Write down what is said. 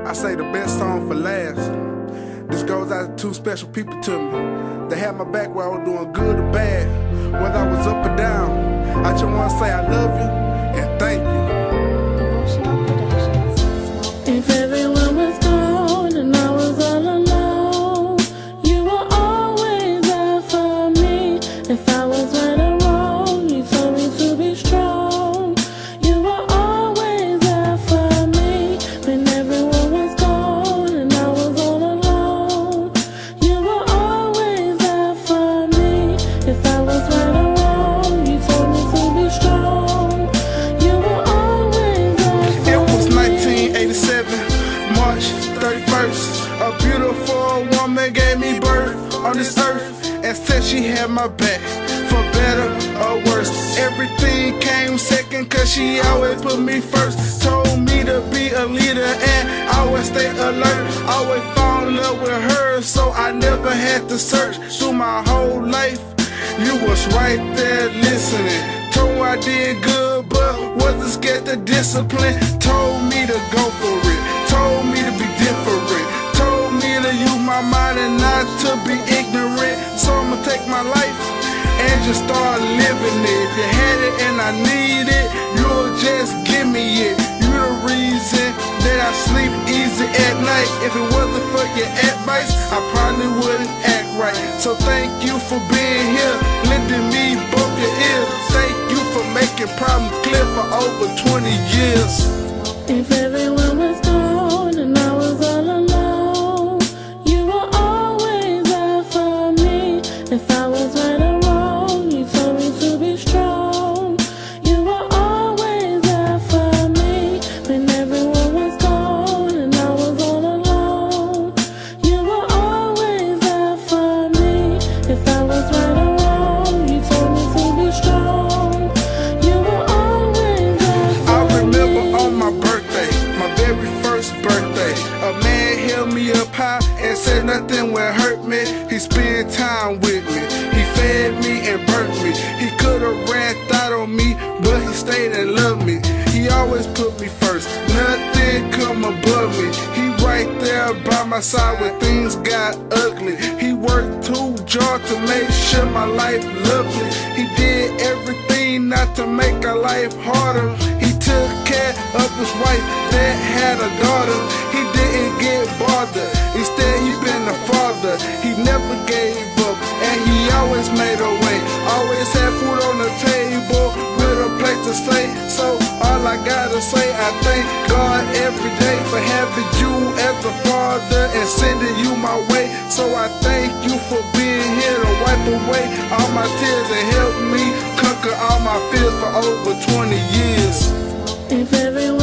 I say the best song for last. This goes out to two special people to me. They had my back while I was doing good or bad, whether I was up or down. I just want to say I love you and thank you. If everyone was gone and I was all alone, you were always there for me. If I was right or wrong, you told me to be strong. You were always there for me. When everyone was gone and I was all alone, you were always there for me. If I was right or wrong, you told me to be strong. You were always there for me. It was 1987, March 31st. A beautiful woman gave me birth on this earth and said she had my back, for better or worse. Everything came second cause she always put me first. Told me to be a leader and always stay alert. Always fall in love with her, so I never had to search. Through my whole life, you was right there listening. Told I did good, but wasn't scared to discipline. Told me to go for it, told me to be different, told me to use my mind and not to be ignorant. So I'ma take my life and just start living it. If you had it and I need it, you'll just give me it. You the reason that I sleep easy at night. If it wasn't for your advice, I probably wouldn't act right. So thank you for being here, lending me both your ears. Thank you for making problems clear for over 20 years. If everyone was gone and I was all alone, you were always there for me. If I was right or wrong, you told me to be strong. You were always there for me. When everyone was gone and I was all alone, you were always there for me. If I was right or wrong, you told me to be strong. You were always there for me. I remember on my birthday, my very first birthday, a man held me up high and said nothing would hurt me. He spent time with me, he fed me and burnt me. He could've ran out on me, but he stayed and loved me. He always put me first, nothing come above me. He right there by my side when things got ugly. He worked too hard to make sure my life lovely. He did everything not to make our life harder. He took care of his wife that had a daughter. He didn't get bothered, instead he been a father. He never gave up and he always made a way. Always had food on the table with a place to stay. So all I gotta say, I thank God every day for having you as a father and sending you my way. So I thank you for being here to wipe away all my tears and help me conquer all my fears for over 20 years. If everyone